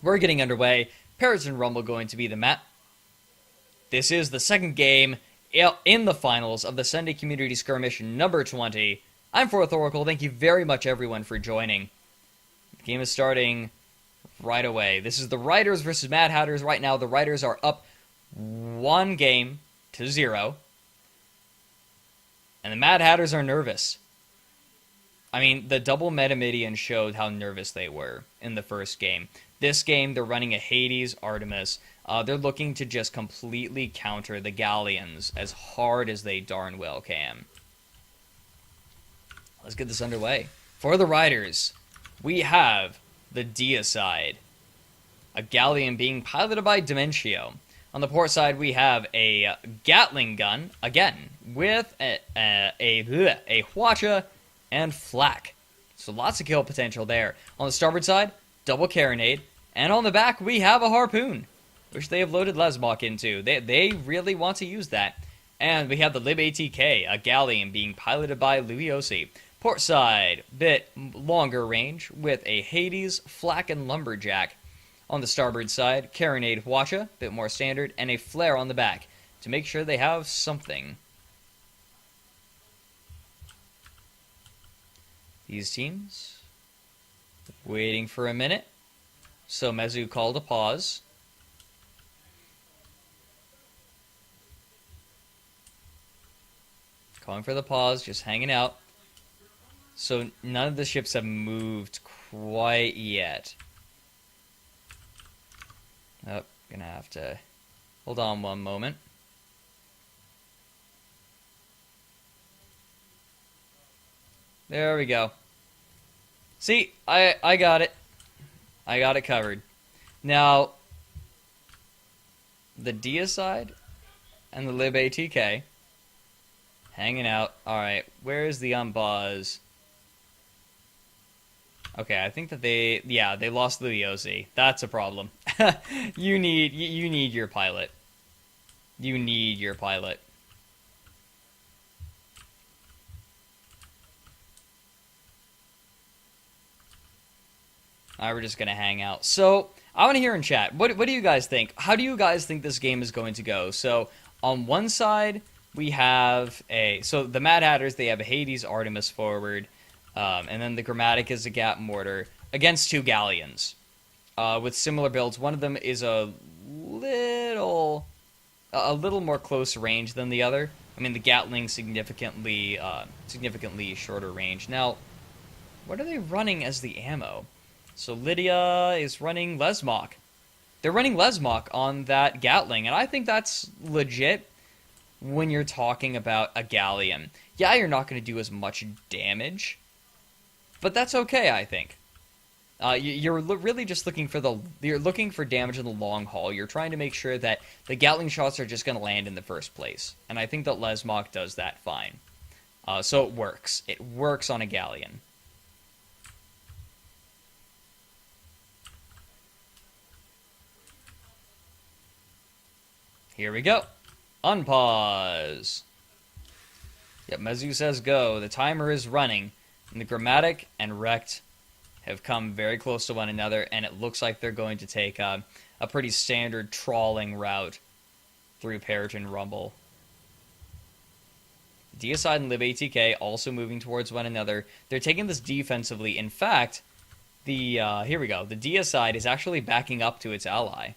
We're getting underway. Paritan Rumble going to be the map. This is the second game in the finals of the Sunday Community Skirmish number 20. I'm Fourth Oracle. Thank you very much, everyone, for joining. The game is starting right away. This is the Rydrs versus Mad Hatters. Right now, the Rydrs are up 1-0. And the Mad Hatters are nervous. I mean, the double Metamidian showed how nervous they were in the first game. This game, they're running a Hades Artemis. They're looking to just completely counter the Galleons as hard as they darn well can. Let's get this underway. For the Rydrs, we have the Deicide, a Galleon being piloted by Dementio. On the port side, we have a Gatling gun, again, with a Hwacha and Flak. So lots of kill potential there. On the starboard side, double carronade. And on the back, we have a harpoon, which they have loaded Lesmok into. They really want to use that. And we have the Lib ATK, a Galleon being piloted by Luiosi. Port side, bit longer range with a Hades, Flak, and Lumberjack. On the starboard side, carronade Hwacha, bit more standard, and a flare on the back to make sure they have something. These teams waiting for a minute. So Mezu called a pause. Calling for the pause, just hanging out. So none of the ships have moved quite yet. Oh, gonna have to hold on one moment. There we go. See, I got it. I got it covered. Now, the Deicide and the Lib ATK hanging out. Alright, where is the Unbuzz? Okay, I think that they lost Luiosi. That's a problem. You need your pilot. You need your pilot. Alright, we're just gonna hang out. So, I want to hear in chat, what do you guys think? How do you guys think this game is going to go? So, on one side, we have so the Mad Hatters, they have a Hades Artemis forward, and then the Grammatic is a Gap Mortar against two Galleons with similar builds. One of them is a little more close range than the other. I mean, the Gatling significantly shorter range. Now, what are they running as the ammo? So Lydia is running Lesmok. They're running Lesmok on that Gatling, and I think that's legit when you're talking about a Galleon. Yeah, you're not going to do as much damage, but that's okay, I think. You're really just looking for damage in the long haul. You're trying to make sure that the Gatling shots are just going to land in the first place, and I think that Lesmok does that fine. So it works. It works on a Galleon. Here we go. Unpause. Yep, Mezu says go. The timer is running. And the Grammatic and Wrecked have come very close to one another, and it looks like they're going to take a pretty standard trawling route through Paritan Rumble. Deicide and Lib ATK also moving towards one another. They're taking this defensively. In fact, here we go. The Deicide is actually backing up to its ally.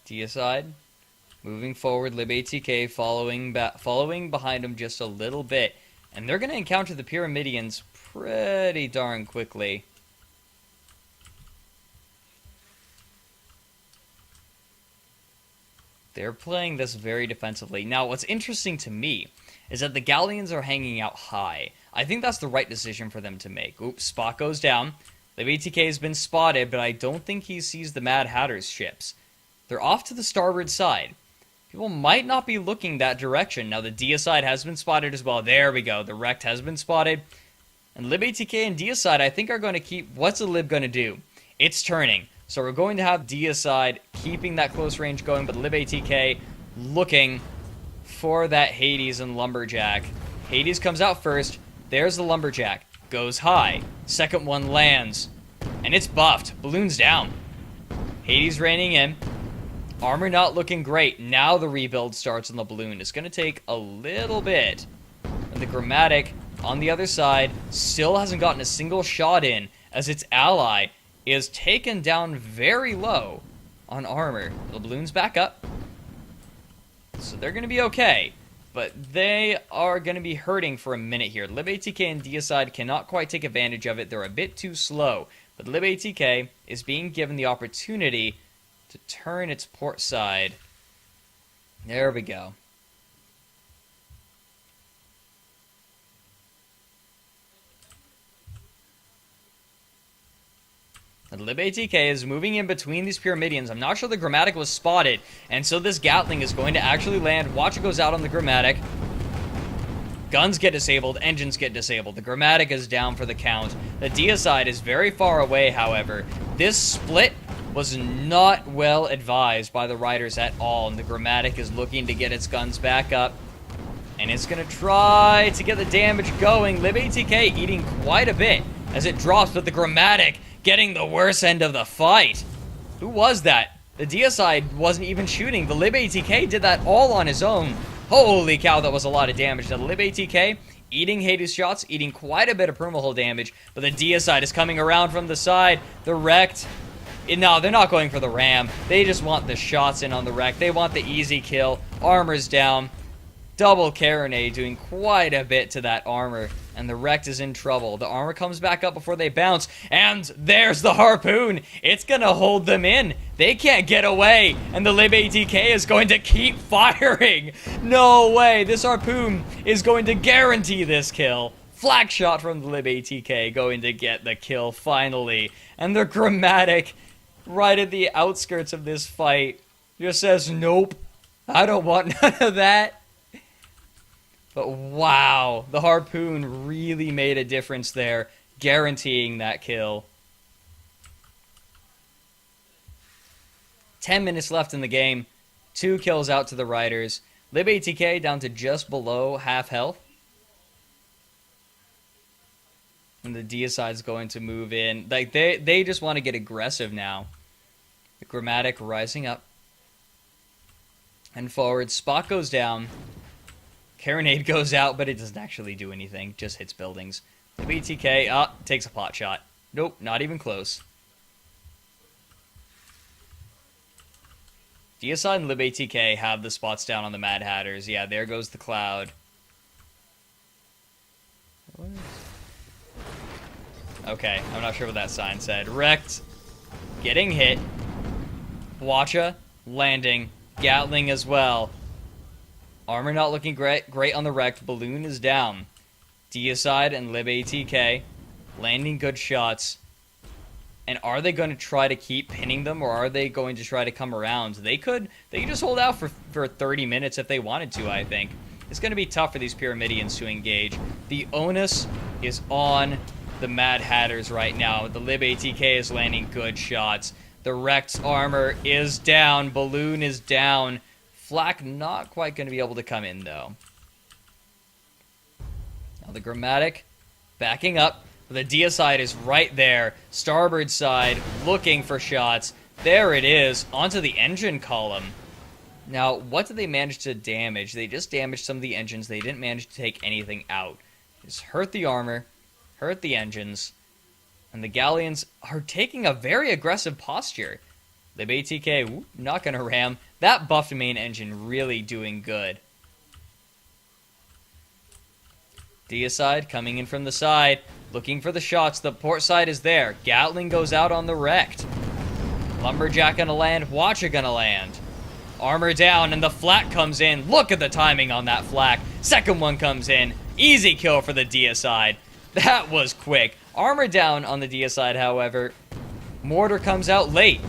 Deicide moving forward, Lib ATK following behind him just a little bit, and they're going to encounter the Pyramidians pretty darn quickly. They're playing this very defensively. Now, what's interesting to me is that the Galleons are hanging out high. I think that's the right decision for them to make. Oops, spot goes down. Lib ATK has been spotted, but I don't think he sees the Mad Hatter's ships. They're off to the starboard side. People might not be looking that direction. Now, the Deicide has been spotted as well. There we go. The Wrecked has been spotted. And Lib ATK and Deicide, I think, are going to keep... What's the Lib going to do? It's turning. So we're going to have Deicide keeping that close range going, but Lib ATK looking for that Hades and Lumberjack. Hades comes out first. There's the Lumberjack. Goes high. Second one lands. And it's buffed. Balloon's down. Hades raining in. Armor not looking great. Now the rebuild starts on the balloon. It's going to take a little bit. And the Grammatic on the other side still hasn't gotten a single shot in, as its ally is taken down very low on armor. The balloon's back up. So they're going to be okay. But they are going to be hurting for a minute here. Lib ATK and Deicide cannot quite take advantage of it. They're a bit too slow. But Lib ATK is being given the opportunity to turn its port side. There we go. And Lib ATK is moving in between these Pyramidians. I'm not sure the Grammatic was spotted, and so this Gatling is going to actually land. Watch it goes out on the Grammatic. Guns get disabled, engines get disabled. The Grammatic is down for the count. The Deicide is very far away, however. This split was not well advised by the Rydrs at all, and the Grammatic is looking to get its guns back up. And it's going to try to get the damage going. Lib ATK eating quite a bit as it drops, but the Grammatic getting the worst end of the fight. Who was that? The Deicide wasn't even shooting. The Lib ATK did that all on his own. Holy cow, that was a lot of damage. The Lib ATK eating Hades shots, eating quite a bit of permahull damage, but the Deicide is coming around from the side. The Wrecked... No, they're not going for the ram. They just want the shots in on the Wreck. They want the easy kill. Armor's down. Double Carronade doing quite a bit to that armor. And the Wrecked is in trouble. The armor comes back up before they bounce. And there's the Harpoon. It's going to hold them in. They can't get away. And the Lib ATK is going to keep firing. No way. This Harpoon is going to guarantee this kill. Flag shot from the Lib ATK going to get the kill finally. And the Grammatic, right at the outskirts of this fight, just says, nope. I don't want none of that. But wow, the Harpoon really made a difference there, guaranteeing that kill. 10 minutes left in the game. 2 kills out to the Rydrs. Lib ATK down to just below half health. And the Deicide's going to move in. Like, they just want to get aggressive now. The Grammatic rising up. And forward. Spot goes down. Carronade goes out, but it doesn't actually do anything. Just hits buildings. The BTK, takes a pot shot. Nope, not even close. Deicide and Lib ATK have the spots down on the Mad Hatters. Yeah, there goes the Cloud. Okay, I'm not sure what that sign said. Wrecked. Getting hit. Watcha. Landing. Gatling as well. Armor not looking great on the Wrecked. Balloon is down. Deicide and Lib ATK landing good shots. And are they going to try to keep pinning them, or are they going to try to come around? They could just hold out for 30 minutes if they wanted to, I think. It's going to be tough for these Pyramidians to engage. The onus is on the Mad Hatters right now. The Lib ATK is landing good shots. The Wrecked armor is down. Balloon is down. Flak not quite going to be able to come in, though. Now the Grammatic backing up. The Deicide is right there. Starboard side looking for shots. There it is. Onto the engine column. Now, what did they manage to damage? They just damaged some of the engines. They didn't manage to take anything out. Just hurt the armor. Hurt the engines. And the Galleons are taking a very aggressive posture. Lib ATK, not going to ram. That buffed main engine really doing good. Deicide coming in from the side, looking for the shots. The port side is there. Gatling goes out on the Wrecked. Lumberjack gonna land. Watcher gonna land. Armor down, and the flak comes in. Look at the timing on that flak. Second one comes in. Easy kill for the Deicide. That was quick. Armor down on the Deicide, however. Mortar comes out late.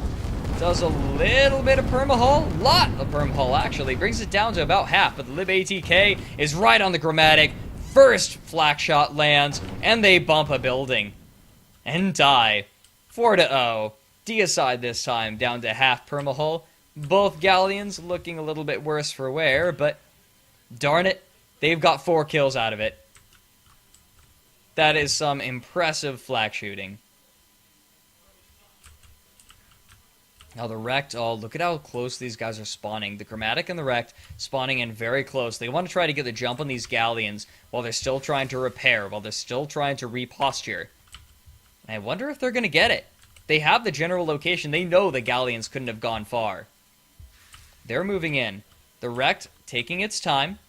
Does a little bit of permahull. Lot of permahull, actually. Brings it down to about half, but the Lib ATK is right on the Grammatic. First flak shot lands, and they bump a building. And die. 4-0. Deicide this time, down to half permahull. Both galleons looking a little bit worse for wear, but darn it, they've got 4 kills out of it. That is some impressive flak shooting. Now the Wrecked, oh, look at how close these guys are spawning. The Chromatic and the Wrecked spawning in very close. They want to try to get the jump on these galleons while they're still trying to repair, while they're still trying to reposture. I wonder if they're going to get it. They have the general location. They know the galleons couldn't have gone far. They're moving in. The Wrecked taking its time.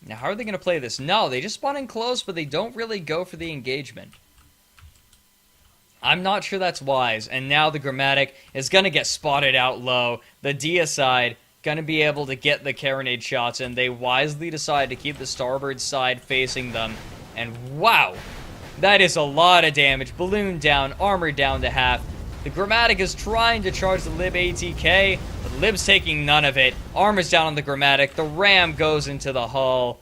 Now, how are they going to play this? No, they just spawn in close, but they don't really go for the engagement. I'm not sure that's wise. And now the Grammatic is going to get spotted out low. The Deicide going to be able to get the carronade shots, and they wisely decide to keep the starboard side facing them. And wow, that is a lot of damage. Balloon down, armor down to half. The Grammatic is trying to charge the Lib ATK, but Lib's taking none of it. Armor's down on the Grammatic. The Ram goes into the hull,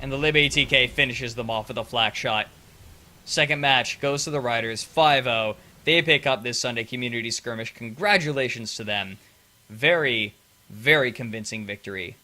and the Lib ATK finishes them off with a flak shot. Second match goes to the Rydrs, 5-0. They pick up this Sunday community skirmish. Congratulations to them. Very, very convincing victory.